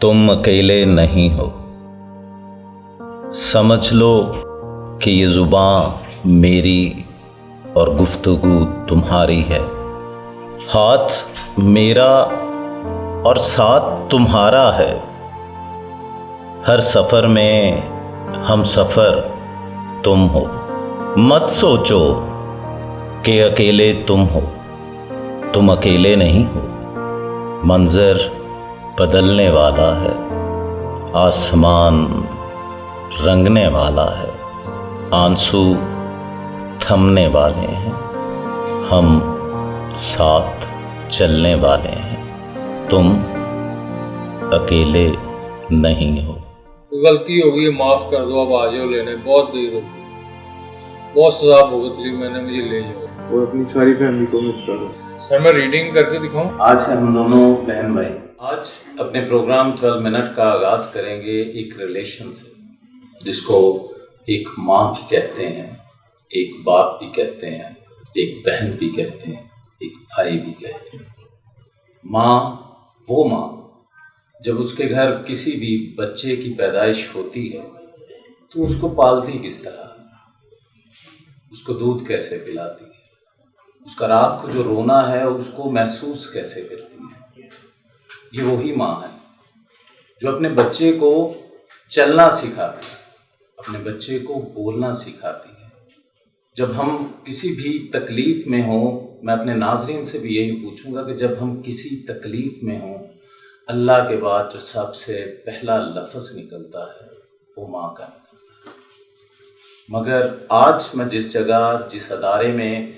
तुम अकेले नहीं हो। समझ लो कि ये ज़ुबान मेरी और गुफ्तगू तुम्हारी है। हाथ मेरा और साथ तुम्हारा है। हर सफ़र में हम सफ़र तुम हो। मत सोचो कि अकेले तुम हो, तुम अकेले नहीं हो। मंज़र बदलने वाला है, आसमान रंगने वाला है, आंसू थमने वाले हैं, हम साथ चलने वाले हैं। तुम अकेले नहीं हो। गलती हो गई, माफ़ कर दो, अब आ जाओ लेने, बहुत देर हो गई, बहुत सजा भुगत ली मैंने, मुझे ले जाओ और अपनी सारी फैमिली को मिस करो। सर मैं रीडिंग करके दिखाऊं? आज हम दोनों बहन भाई आज अपने प्रोग्राम 12 मिनट का आगाज करेंगे एक रिलेशन से, जिसको एक माँ भी कहते हैं, एक बाप भी कहते हैं, एक बहन भी कहते हैं, एक भाई भी कहते हैं। माँ, वो माँ जब उसके घर किसी भी बच्चे की पैदाइश होती है तो उसको पालती किस तरह, उसको दूध कैसे पिलाती है, उसका रात को जो रोना है उसको महसूस कैसे करती है। ये वही माँ है जो अपने बच्चे को चलना सिखाती है, अपने बच्चे को बोलना सिखाती है। जब हम किसी भी तकलीफ़ में हों, मैं अपने नाज़रीन से भी यही पूछूंगा कि जब हम किसी तकलीफ़ में हों, अल्लाह के बाद जो सबसे पहला लफ्ज़ निकलता है वो माँ का निकलता है। मगर आज मैं जिस जगह, जिस अदारे में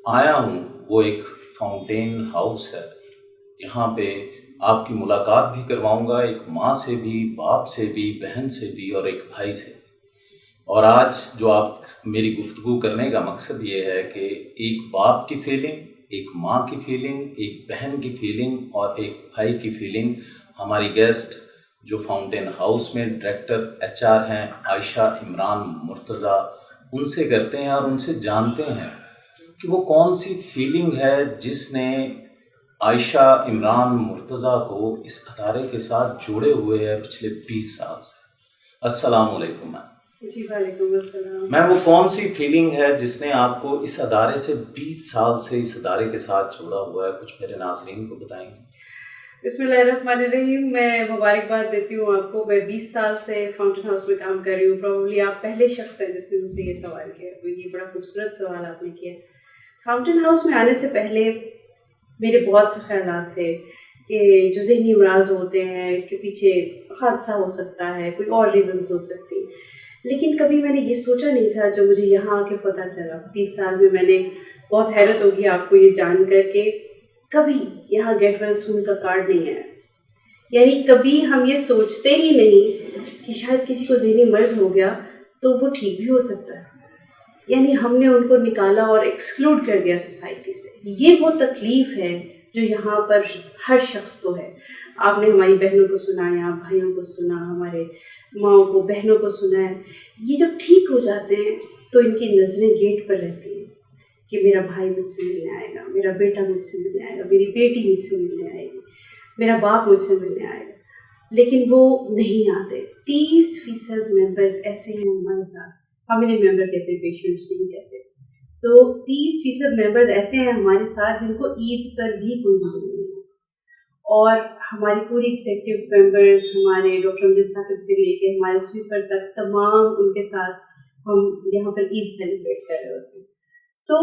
आया हूँ वो एक फाउंटेन हाउस है। यहाँ पे आपकी मुलाकात भी करवाऊँगा, एक माँ से भी, बाप से भी, बहन से भी और एक भाई से। और आज जो आप मेरी गुफ्तगू करने का मकसद ये है कि एक बाप की फीलिंग, एक माँ की फीलिंग, एक बहन की फीलिंग और एक भाई की फीलिंग हमारी गेस्ट जो फाउंटेन हाउस में डायरेक्टर HR हैं आयशा इमरान मुर्तज़ा, उनसे करते हैं और उनसे जानते हैं कि वो कौन सी फीलिंग है जिसने आयशा इमरान मुर्तज़ा को इस अदारे के साथ जोड़े हुए है पिछले 20 साल से। अस्सलाम वालेकुम मैम। जी वालेकुम अस्सलाम। मैम, वो कौन सी फीलिंग है जिसने आपको इस अदारे से 20 साल से इस अदारे के साथ जोड़ा हुआ है, कुछ मेरे नाज़रीन को बताएंगे? बिस्मिल्लाहिर्रहमानिर्रहीम। मैं मुबारकबाद देती हूँ आपको। मैं 20 साल से फाउंटेन हाउस में काम कर रही हूँ। प्रॉब्ली आप पहले शख्स हैं जिसने मुझसे ये सवाल किया, तो ये बड़ा खूबसूरत सवाल आपने किया। फाउंटेन हाउस में आने से पहले मेरे बहुत से ख्यालात थे कि जो ज़हनी अमराज होते हैं इसके पीछे हादसा हो सकता है, कोई और रीज़न्स हो सकती, लेकिन कभी मैंने ये सोचा नहीं था। जो मुझे यहाँ आके पता चला 20 साल में, मैंने बहुत हैरत होगी आपको ये जान कर के कभी यहाँ गेट वेल सून का कार्ड नहीं आया। यानी कभी हम ये सोचते ही नहीं कि शायद किसी को ज़हनी मर्ज हो गया तो वो ठीक भी हो सकता है। यानी हमने उनको निकाला और एक्सक्लूड कर दिया सोसाइटी से। ये वो तकलीफ़ है जो यहाँ पर हर शख्स को है। आपने हमारी बहनों को सुनाया, भाइयों को सुना, हमारे माँओं को, बहनों को सुना है। ये जब ठीक हो जाते हैं तो इनकी नज़रें गेट पर रहती हैं कि मेरा भाई मुझसे मिलने आएगा, मेरा बेटा मुझसे मिलने आएगा, मेरी बेटी मुझसे मिलने आएगी, मेरा बाप मुझसे मिलने आएगा, लेकिन वो नहीं आते। 30% मेंबर्स ऐसे हैं हमारे साथ। हम इन्हें मेंबर कहते हैं, पेशेंट्स नहीं कहते। तो 30% मेंबर्स ऐसे हैं हमारे साथ जिनको ईद पर भी कोई मालूम नहीं है। और हमारी पूरी एग्जीक्यूटिव मेंबर्स, हमारे डॉक्टर अमजद साकिब से लेके हमारे स्वीपर तक, तमाम उनके साथ हम यहाँ पर ईद सेलिब्रेट कर रहे होते हैं। तो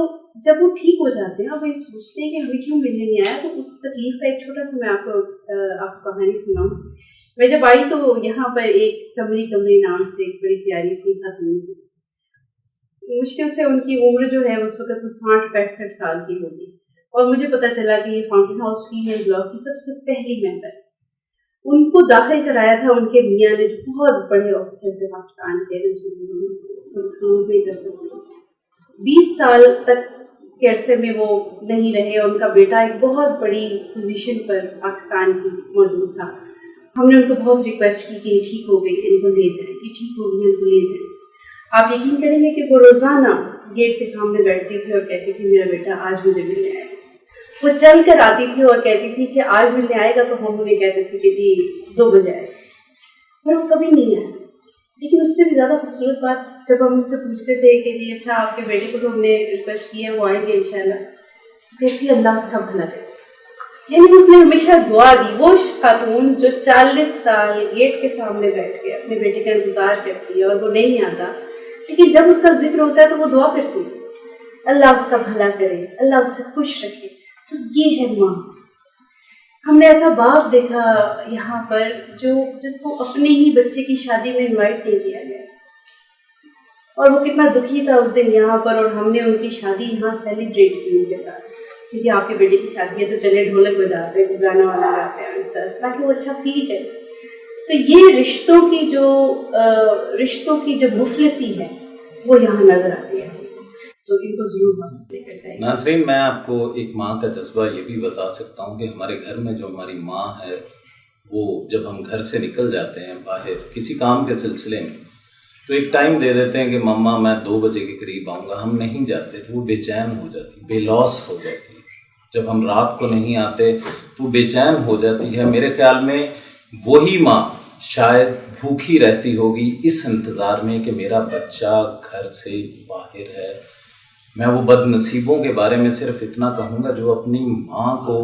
जब वो ठीक हो जाते हैं, अब ये सोचते हैं कि हमें क्यों मिलने नहीं आया, तो उस तकलीफ का एक छोटा सा मैं आपको कहानी सुनाऊँ। मैं जब आई तो यहाँ पर एक कमरी नाम से एक बड़ी प्यारी सी खातून थी। मुश्किल से उनकी उम्र जो है उस वक्त वो 60-65 साल की होगी। और मुझे पता चला कि ये फाउंटेन हाउस फीमेल ब्लॉक की सबसे पहली मेंबर। उनको दाखिल कराया था उनके मियाँ ने, जो बहुत बड़े ऑफिसर थे पाकिस्तान के, डिस्क्लोज नहीं कर सकते। 20 साल तक के अरसे में वो नहीं रहे। उनका बेटा एक बहुत बड़ी पोजीशन पर पाकिस्तान की मौजूद था। हमने उनको बहुत रिक्वेस्ट की कि ये ठीक हो गई, इनको ले जाएं, कि ठीक हो गई, इनको ले जाएं। आप यकीन करेंगे कि वो रोज़ाना गेट के सामने बैठती थी और कहती थी मेरा बेटा आज मुझे मिलने आएगा। वो चल कर आती थी और कहती थी कि आज मिलने आएगा, तो हम उन्हें कहते थे कि जी 2 बजे आए, पर वो कभी नहीं आया। लेकिन उससे भी ज़्यादा खूबसूरत बात, जब हम उनसे पूछते थे कि जी अच्छा आपके बेटे को तो हमने रिक्वेस्ट की है, वो आएंगे इंशाल्लाह, तो कहती है अल्लाह उसका भला करे। यानी उसने हमेशा दुआ दी। वो खातून जो 40 साल गेट के सामने बैठ के अपने बेटे का इंतज़ार करती है और वो नहीं आता, लेकिन जब उसका जिक्र होता है तो वो दुआ करती है अल्लाह उसका भला करे, अल्लाह उससे खुश रखे। तो ये है माँ। हमने ऐसा बाप देखा यहाँ पर जिसको अपने ही बच्चे की शादी में इनवाइट नहीं किया गया, और वो कितना दुखी था उस दिन यहाँ पर, और हमने उनकी शादी यहाँ सेलिब्रेट की उनके साथ कि जी आपके बेटे की शादी है तो चले ढोलक बजाते हैं, गाना वाना गाते हैं इस तरह से, ताकि वो अच्छा फील करे। तो ये रिश्तों की जो मुफलिसी है वो यहाँ नजर आती है, तो इनको जरूर वापस लेकर जाइए। नाज़रीन, मैं आपको एक माँ का जज्बा ये भी बता सकता हूँ कि हमारे घर में जो हमारी माँ है, वो जब हम घर से निकल जाते हैं बाहर किसी काम के सिलसिले में, तो एक टाइम दे देते हैं कि मम्मा मैं 2 बजे के करीब आऊँगा, हम नहीं जाते तो वो बेचैन हो जाती, बेलौस हो जाती है। जब हम रात को नहीं आते तो बेचैन हो जाती है। मेरे ख्याल में वही माँ शायद भूखी रहती होगी इस इंतज़ार में कि मेरा बच्चा घर से बाहर है। मैं वो बदनसीबों के बारे में सिर्फ इतना कहूँगा जो अपनी माँ को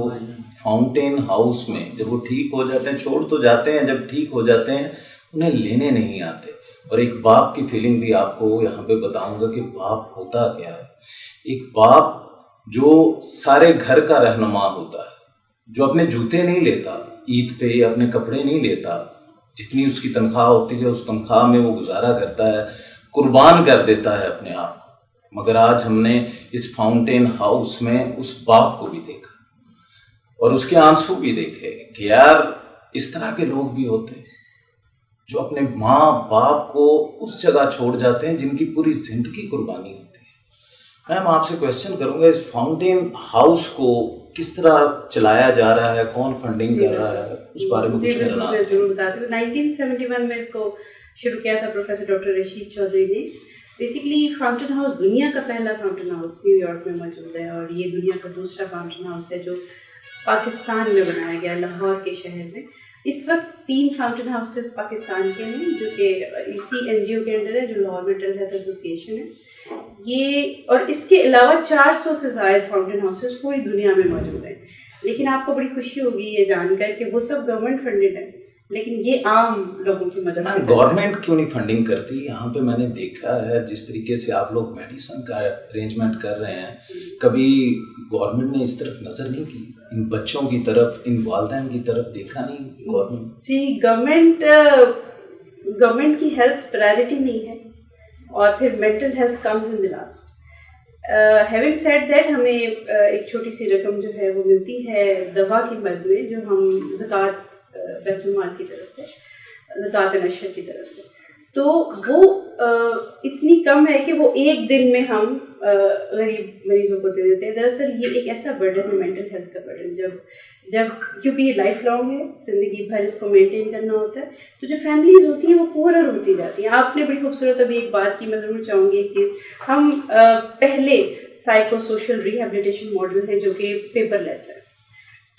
फाउंटेन हाउस में, जब वो ठीक हो जाते हैं, छोड़ तो जाते हैं, जब ठीक हो जाते हैं उन्हें लेने नहीं आते। और एक बाप की फीलिंग भी आपको यहाँ पे बताऊँगा कि बाप होता क्या है। एक बाप जो सारे घर का रहनुमा होता है, जो अपने जूते नहीं लेता ईद पे, अपने कपड़े नहीं लेता, जितनी उसकी तनख्वाह होती है उस तनख्वाह में वो गुजारा करता है, कुर्बान कर देता है अपने आप को। मगर आज हमने इस फाउंटेन हाउस में उस बाप को भी देखा और उसके आंसू भी देखे कि यार इस तरह के लोग भी होते हैं जो अपने माँ बाप को उस जगह छोड़ जाते हैं जिनकी पूरी जिंदगी कुर्बानी होती है। मैं आपसे क्वेश्चन करूंगा, इस फाउंटेन हाउस को किस तरह चलाया जा रहा है, कौन फंडिंग कर रहा है, उस बारे में कुछ कहना है? जरूर बताती हूँ। 1971 में इसको शुरू किया था प्रोफेसर डॉक्टर रशीद चौधरी ने। बेसिकली फाउंटेन हाउस दुनिया का पहला फाउंटेन हाउस न्यूयॉर्क में मौजूद है, और ये दुनिया का दूसरा फाउंटेन हाउस है जो पाकिस्तान में बनाया गया, लाहौर के शहर में। इस वक्त 3 फाउंटेन हाउसेस पाकिस्तान के हैं जो कि इसी NGO के अंडर है, जो लाहौर मेंटल हेल्थ एसोसिएशन है ये, और इसके अलावा 400 से ज़ायद फाउंटेन हाउसेस पूरी दुनिया में मौजूद हैं। लेकिन आपको बड़ी खुशी होगी ये जानकर कि वो सब गवर्नमेंट फंडेड है, लेकिन ये आम लोगों की मदद से। गवर्नमेंट क्यों नहीं फंडिंग करती? यहाँ पे मैंने देखा है जिस तरीके से आप लोग मेडिसिन का अरेंजमेंट कर रहे हैं, कभी गवर्नमेंट ने इस तरफ नज़र नहीं की, इन बच्चों की तरफ, इन वालिदैन की तरफ देखा नहीं गवर्नमेंट? जी, गवर्नमेंट की हेल्थ प्रायोरिटी नहीं है, और फिर mental health comes in the last. Having said that, हमें एक छोटी सी रकम जो है वो मिलती है दवा की मद में, जो हम ज़कात बैतुल माल की तरफ से, ज़कात नशर की तरफ से, तो वो इतनी कम है कि वो एक दिन में हम गरीब मरीजों को दे देते हैं। दरअसल ये एक ऐसा बर्डन है, मेंटल हेल्थ का बर्डन, जब क्योंकि ये लाइफ लॉन्ग है, ज़िंदगी भर इसको मेंटेन करना होता है, तो जो फैमिलीज़ होती हैं वो पुअरर होती जाती हैं। आपने बड़ी खूबसूरत अभी एक बात की, मैं ज़रूर चाहूँगी एक चीज़, हम पहले साइको सोशल रिहेबिलिटेशन मॉडल है जो कि पेपरलेस है,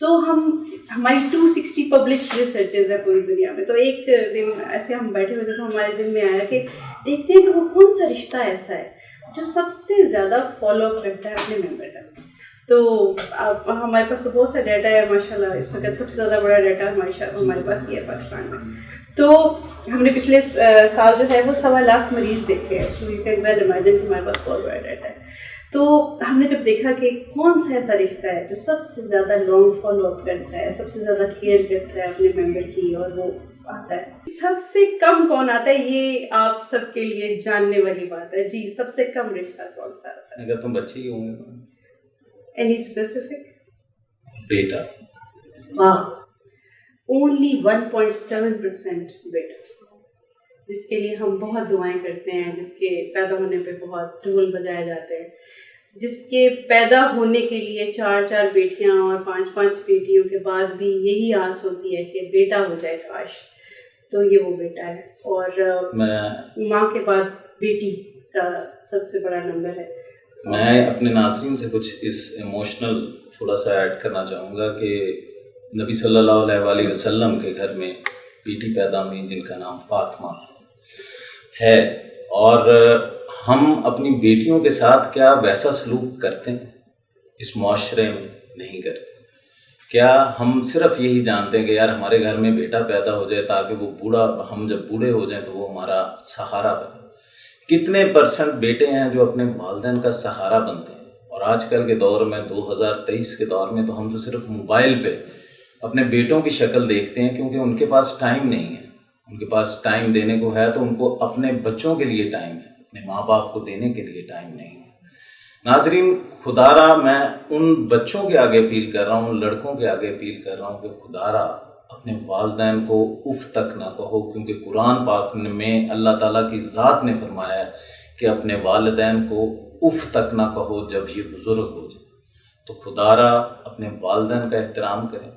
तो हमारी 260 पब्लिश्ड रिसर्चेज है पूरी दुनिया में। तो एक दिन ऐसे हम बैठे हुए थे तो हमारे ज़हन में आया कि देखते हैं कि वो कौन सा रिश्ता ऐसा है जो सबसे ज़्यादा फॉलोअप करता है अपने मेंबर का। तो हमारे पास तो बहुत सा डाटा है माशाल्लाह, इस वक्त सबसे ज़्यादा बड़ा डाटा हमारे पास ये है पाकिस्तान में। तो हमने पिछले साल जो है वो 1.25 लाख मरीज़ देखे हैं, so you can well imagine कि हमारे पास बहुत बड़ा डाटा है। तो हमने जब देखा कि कौन सा ऐसा रिश्ता है जो सबसे ज़्यादा लॉन्ग फॉलोअप करता है, सबसे ज़्यादा केयर करता है अपने मेंबर की, और वो आता है, सबसे कम कौन आता है, ये आप सबके लिए जानने वाली बात है। जी, सबसे कम रिश्ता कौन सा आता है? अगर तुम बच्चे ही होंगे, एनी स्पेसिफिक? बेटा। वाह, ओनली 1.7% बेटा, जिसके लिए हम बहुत दुआएं करते हैं, जिसके पैदा होने पे बहुत ढोल बजाए जाते हैं, जिसके पैदा होने के लिए 4 बेटियां और 5 बेटियों के बाद भी यही आस होती है कि बेटा हो जाए काश, तो ये वो बेटा है। और माँ के बाद बेटी का सबसे बड़ा नंबर है। मैं अपने नाज़रीन से कुछ इस इमोशनल थोड़ा सा ऐड करना चाहूँगा कि नबी सल्लल्लाहु अलैहि वसल्लम के घर में بیٹی پیدا ہوئی جن کا نام فاطمہ ہے، اور ہم اپنی بیٹیوں کے ساتھ کیا ویسا سلوک کرتے ہیں اس معاشرے میں؟ نہیں کرتے۔ کیا ہم صرف یہی جانتے ہیں کہ یار ہمارے گھر میں بیٹا پیدا ہو جائے تاکہ وہ ہم جب بوڑھے ہو جائیں تو وہ ہمارا سہارا بنے؟ کتنے % بیٹے ہیں جو اپنے والدین کا سہارا بنتے ہیں؟ اور آج کل کے دور میں 2023 کے دور میں تو ہم تو صرف موبائل پہ اپنے بیٹوں کی شکل دیکھتے ہیں، کیونکہ ان کے پاس ٹائم نہیں ہے۔ ان کے پاس ٹائم دینے کو ہے تو ان کو اپنے بچوں کے لیے ٹائم ہے، اپنے ماں باپ کو دینے کے لیے ٹائم نہیں ہے۔ ناظرین، خدا را میں ان بچوں کے آگے اپیل کر رہا ہوں، ان لڑکوں کے آگے اپیل کر رہا ہوں کہ خدا را اپنے والدین کو اف تک نہ کہو، کیونکہ قرآن پاک میں اللہ تعالیٰ کی ذات نے فرمایا ہے کہ اپنے والدین کو اف تک نہ کہو جب یہ بزرگ ہو جائے۔ تو خدا را اپنے والدین کا احترام کریں۔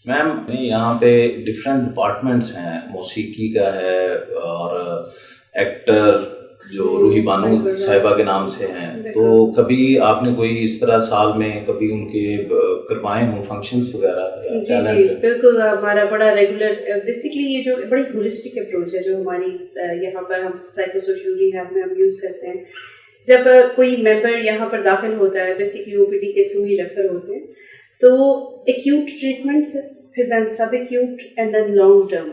میم، یہاں پہ ڈفرینٹ ڈپارٹمنٹس ہیں، موسیقی کا ہے اور ایکٹر جو روحی بانو صاحبہ کے نام سے ہیں، تو کبھی آپ نے کوئی اس طرح سال میں کبھی ان کے کروائے ہوں فنکشنز وغیرہ؟ جی بالکل، ہمارا بڑا ریگولر بیسکلی یہ جو بڑی ہولسٹک اپروچ ہے جو ہماری یہاں پر ہم سائیکو سوشل ریہیب میں ہم یوز کرتے ہیں۔ جب کوئی ممبر یہاں پر داخل ہوتا ہے، بیسکلی او پی ڈی کے تھرو ہی ریفر ہوتے ہیں، تو ایکیوٹ ٹریٹمنٹس، پھر دین سب acute and then long term.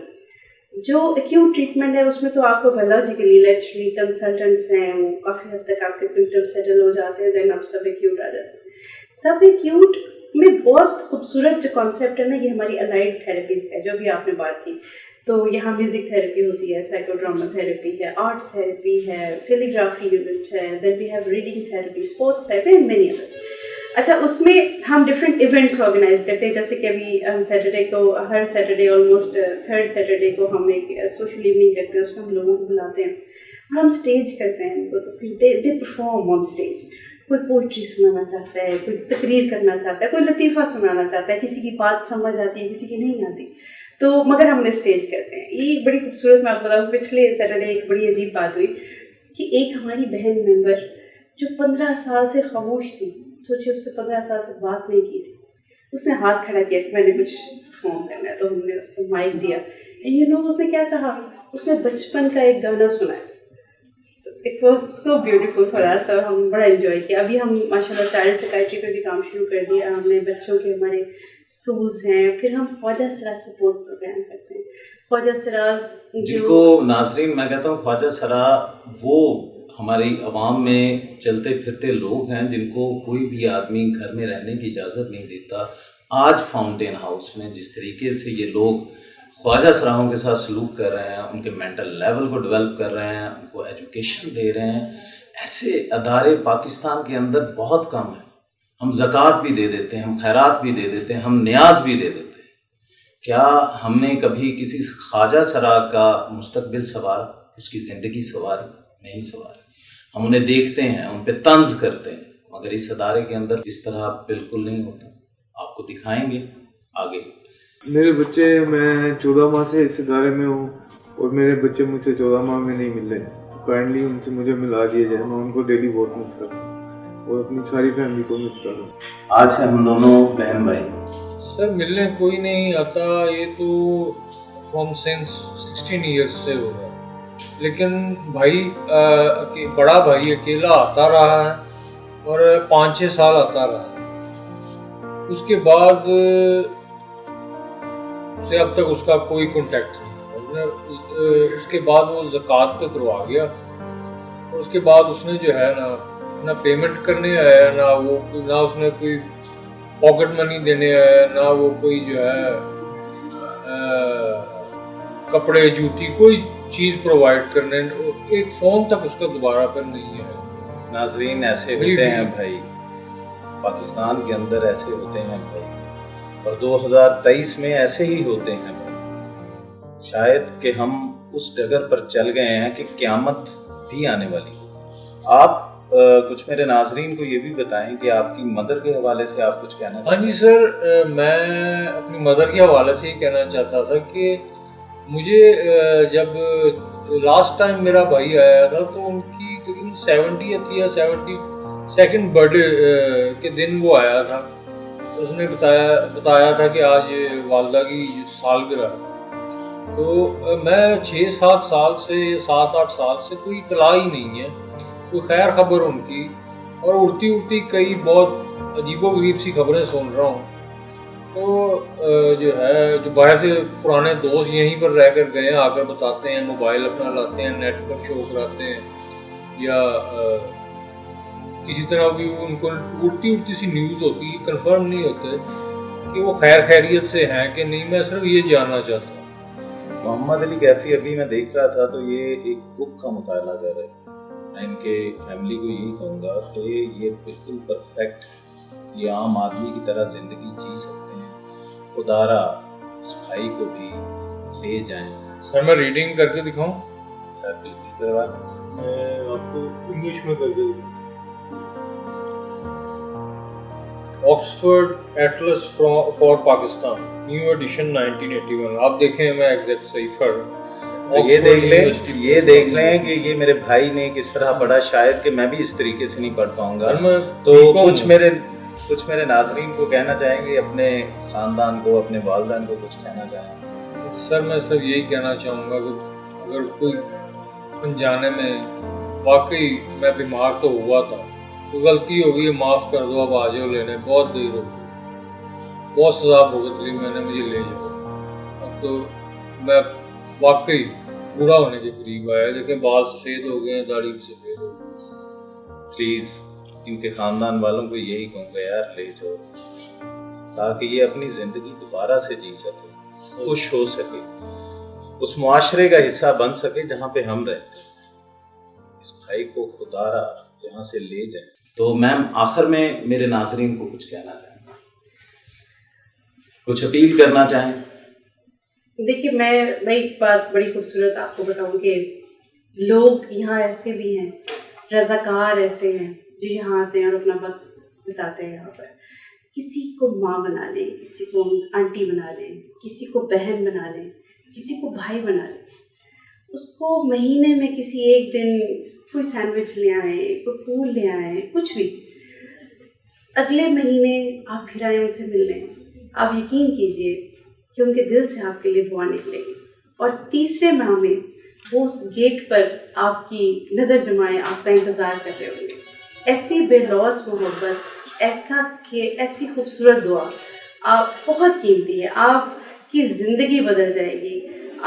جو ایکیوٹ ٹریٹمنٹ ہے اس میں تو آپ کو بایولوجیکلی لیٹرلی کنسلٹنٹس ہیں، وہ کافی حد تک آپ کے سمٹم سیٹل ہو جاتے ہیں، دین آپ سب ایکیوٹ آ جاتے ہیں۔ سب ایکیوٹ میں بہت خوبصورت جو کانسیپٹ ہے نا، یہ ہماری الائڈ تھراپیز ہے جو بھی آپ نے بات کی۔ تو یہاں میوزک تھراپی ہوتی ہے، سائیکو ڈراما تھراپی ہے، آرٹ تھراپی ہے، کیلی گرافی یونٹ ہے، then we have reading therapy, sports ہے، دین مینی ادرس۔ اچھا، اس میں ہم ڈفرینٹ ایونٹس آرگنائز کرتے ہیں، جیسے کہ ابھی ہم سیٹرڈے کو، ہر سیٹرڈے آلموسٹ تھرڈ سیٹرڈے کو ہم ایک سوشل ایوننگ کرتے ہیں، اس میں ہم لوگوں کو بلاتے ہیں اور ہم اسٹیج کرتے ہیں ان کو، تو پھر دے پرفارم آن اسٹیج۔ کوئی پوئٹری سنانا چاہتا ہے، کوئی تقریر کرنا چاہتا ہے، کوئی لطیفہ سنانا چاہتا ہے، کسی کی بات سمجھ آتی ہے، کسی کی نہیں آتی، تو مگر ہم نے اسٹیج کرتے ہیں۔ یہ بڑی خوبصورت، میں آپ کو بتاؤں، پچھلے سیٹرڈے ایک بڑی عجیب بات ہوئی کہ ایک ہماری بہن ممبر جو 15 سال سے خاموش تھی، سوچے اس سے 15 سال سے بات نہیں کی تھی، اس نے ہاتھ کھڑا کیا کہ میں نے کچھ فون کرنا ہے، تو ہم نے اس کو مائک دیا، اینڈ یو نو اس نے کیا کہا؟ اس نے بچپن کا ایک گانا سنایا۔ It was so beautiful for us, اور ہم بڑا انجوائے کیا۔ ابھی ہم ماشاء اللہ چائلڈ سائیکائٹری پہ بھی کام شروع کر دیا ہم نے، بچوں کے ہمارے اسکولز ہیں، پھر ہم خواجہ سراج سپورٹ پروگرام کرتے ہیں۔ خواجہ سراج جن کو ناظرین میں کہتا ہوں خواجہ سرا وہ ہماری عوام میں چلتے پھرتے لوگ ہیں جن کو کوئی بھی آدمی گھر میں رہنے کی اجازت نہیں دیتا۔ آج فاؤنٹین ہاؤس میں جس طریقے سے یہ لوگ خواجہ سراہوں کے ساتھ سلوک کر رہے ہیں، ان کے مینٹل لیول کو ڈیولپ کر رہے ہیں، ان کو ایجوکیشن دے رہے ہیں، ایسے ادارے پاکستان کے اندر بہت کم ہیں۔ ہم زکوٰۃ بھی دے دیتے ہیں، ہم خیرات بھی دے دیتے ہیں، ہم نیاز بھی دے دیتے ہیں۔ کیا ہم نے کبھی کسی خواجہ سرا کا مستقبل سنوارا، اس کی زندگی سنواری؟ نہیں سنواری۔ ہم انہیں دیکھتے ہیں، ان پہ طنز کرتے ہیں، مگر اس ادارے کے اندر اس طرح بالکل نہیں ہوتا۔ آپ کو دکھائیں گے آگے۔ میرے بچے، میں 14 ماہ سے اس ادارے میں ہوں اور میرے بچے مجھ سے 14 ماہ میں نہیں مل رہے، تو کائنڈلی ان سے مجھے ملا دیا جائے۔ میں ان کو ڈیلی بہت مس کرتا ہوں اور اپنی ساری فیملی کو مس کر رہا ہوں۔ آج سے ہم دونوں بہن بھائی۔ سر ملنے کوئی نہیں آتا، یہ تو فرام سنس 16 ایئرس سے ہو رہا ہے، لیکن بھائی بڑا بھائی اکیلا آتا رہا ہے اور 5-6 سال آتا رہا ہے۔ اس کے بعد سے اب تک اس کا کوئی کانٹیکٹ نہیں۔ اس کے بعد وہ زکوٰۃ پہ کروا گیا، اور اس کے بعد اس نے جو ہے نہ پیمنٹ کرنے آیا، نہ اس نے کوئی پاکٹ منی دینے آیا، نہ وہ کوئی جو ہے کپڑے جوتی کوئی چیز پرووائڈ کرنے، ایک فون تک اس کا دوبارہ پر نہیں ہے۔ ناظرین، ایسے ہوتے ہیں بھائی، پاکستان کے اندر ایسے ہوتے ہیں بھائی، اور 2023 میں ایسے ہی ہوتے ہیں بھائی۔ شاید کہ ہم اس ڈگر پر چل گئے ہیں کہ قیامت بھی آنے والی۔ آپ کچھ میرے ناظرین کو یہ بھی بتائیں کہ آپ کی مدر کے حوالے سے آپ کچھ کہنا چاہتے ہیں؟ ہاں جی سر، میں اپنی مدر کے حوالے سے یہ کہنا چاہتا تھا کہ مجھے جب لاسٹ ٹائم میرا بھائی آیا تھا تو ان کی تقریباً 70th یا 72nd برتھ ڈے کے دن وہ آیا تھا۔ اس نے بتایا تھا کہ آج والدہ کی سالگرہ ہے، تو میں 6-7 سال سے 7-8 سال سے کوئی اطلاع ہی نہیں ہے کوئی خیر خبر ان کی، اور اڑتی اڑتی کئی بہت عجیب و غریب سی خبریں سن رہا ہوں. تو جو ہے جو باہر سے پرانے دوست یہیں پر رہ کر گئے ہیں آ کر بتاتے ہیں، موبائل اپنا لاتے ہیں، نیٹ پر شو کراتے ہیں، یا کسی طرح بھی ان کو اڑتی اڑتی سی نیوز ہوتی ہے، کنفرم نہیں ہوتے کہ وہ خیر خیریت سے ہیں کہ نہیں. میں صرف یہ جاننا چاہتا ہوں. محمد علی کیفی ابھی میں دیکھ رہا تھا تو یہ ایک بک کا مطالعہ کر رہے ہیں. میں ان کے فیملی کو یہی کہوں گا کہ یہ بالکل پرفیکٹ، یہ عام آدمی کی طرح زندگی جی سکتے ہیں. خدا را اس بھائی کو بھی لے جائیں. سر میں ریڈنگ کر کے دکھاؤں؟ سر بالکل کروا. میں آپ کو انگلش میں کر کے Oxford atlas for Pakistan, new edition 1981. آپ دیکھیں میں ایگزیکٹ صحیح پڑھ رہا ہوں. تو یہ دیکھ لیں کہ یہ میرے بھائی نے کس طرح پڑھا. شاید کہ میں بھی اس طریقے سے نہیں پڑھ پاؤں گا. تو کچھ میرے ناظرین کو کہنا چاہیں گے، اپنے خاندان کو، اپنے والدین کو کچھ کہنا چاہیں گے؟ سر میں صرف یہی کہنا چاہوں گا کہ اگر کوئی انجانے میں واقعی میں بیمار تو ہوا تھا، تو غلطی ہوگی ہے، معاف کر دو، اب آ جاؤ لینے. بہت دیر ہو گئی، بہت سزا بھگت لی میں نے، مجھے لے جاؤ. اب تو میں واقعی برا ہونے کے قریب آیا. دیکھیں بال سفید ہو گئے ہیں، داڑھی بھی سفید ہو گئی. پلیز ان کے خاندان والوں کو یہی کہوں گا یار لے جاؤ، تاکہ یہ اپنی زندگی دوبارہ سے جی سکے، خوش ہو سکے، اس معاشرے کا حصہ بن سکے جہاں پہ ہم رہتے ہیں. اس بھائی کو خدا را یہاں سے لے جائیں. تو میم آخر میں میرے ناظرین کو کچھ کہنا چاہیں گے، کچھ اپیل کرنا چاہیں؟ دیکھیے میں ایک بات بڑی خوبصورت آپ کو بتاؤں کہ لوگ یہاں ایسے بھی ہیں، رضاکار ایسے ہیں جو یہاں آتے ہیں اور اپنا وقت بتاتے ہیں یہاں پر. کسی کو ماں بنا لیں، کسی کو آنٹی بنا لیں، کسی کو بہن بنا لیں، کسی کو بھائی بنا لیں. اس کو مہینے میں کسی ایک دن کوئی سینڈوچ لے آئیں، کوئی پھول لے آئیں، کچھ بھی. اگلے مہینے آپ پھر آئیں ان سے ملنے، آپ یقین کیجئے کہ ان کے دل سے آپ کے لیے دعا نکلے گی. اور تیسرے ماہ میں وہ اس گیٹ پر آپ کی نظر جمائے آپ کا انتظار کر رہے ہوں گے. ایسی بے لوث محبت، ایسی خوبصورت دعا آپ بہت قیمتی ہے. آپ کی زندگی بدل جائے گی.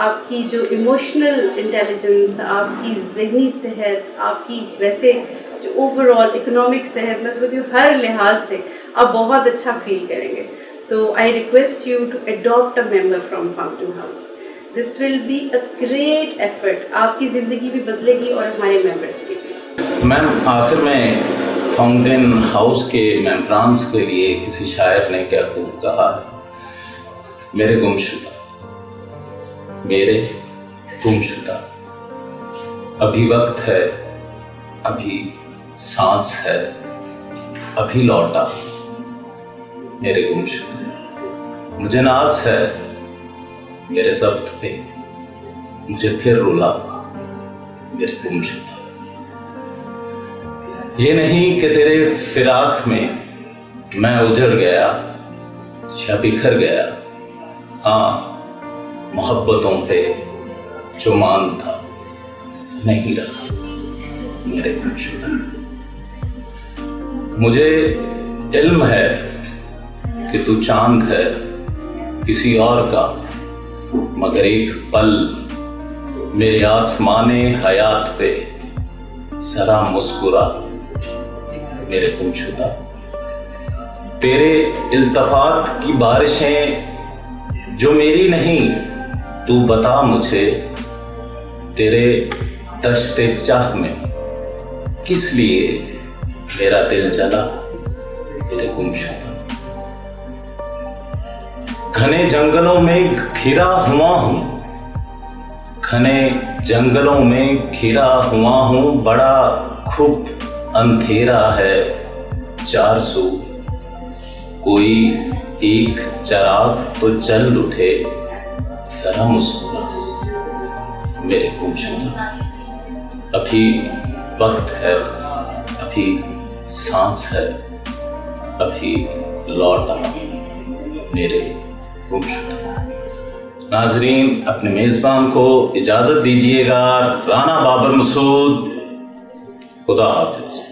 آپ کی جو ایموشنل انٹیلیجنس، آپ کی ذہنی صحت، آپ کی ویسے جو اوور آل اکنامک صحت، میں سمجھتی ہوں ہر لحاظ سے آپ بہت اچھا فیل کریں گے. تو I request you to adopt a member from Fountain House. This will be a great effort. آپ کی زندگی بھی بدلے گی اور ہمارے ممبرس کی بھی. میم آخر میں فاؤنٹین ہاؤس کے ممبرانس کے لیے کسی شاعر نے کیا خوب کہا ہے، میرے گمشدہ، میرے گمشدہ، ابھی وقت ہے، ابھی سانس ہے، ابھی لوٹا میرے گمشدہ. مجھے ناز ہے میرے ضبط پہ، مجھے پھر رلا میرے گمشدہ. یہ نہیں کہ تیرے فراق میں میں اجڑ گیا یا بکھر گیا، ہاں محبتوں پہ جو مان تھا نہیں رہا میرے گمشدہ. مجھے علم ہے کہ تو چاند ہے کسی اور کا، مگر ایک پل میرے آسمان حیات پہ ذرا مسکرا میرے گمشدہ. تیرے التفات کی بارشیں جو میری نہیں، تو بتا مجھے تیرے دشت چاہ میں کس لیے میرا دل جلا میرے گمشدہ. گھنے جنگلوں میں گھرا ہوا ہوں، گھنے جنگلوں میں گھرا ہوا ہوں، بڑا کھپ اندھیرا ہے چار سو، کوئی ایک چراغ تو جل اٹھے ذرا مسکرا میرے گمشدہ. ابھی وقت ہے، ابھی سانس ہے، ابھی لوٹا میرے گمشدہ. नाजरीन, अपने मेज़बान को इजाज़त दीजिएगा। राना बाबर मसूद, खुदा हाफिज।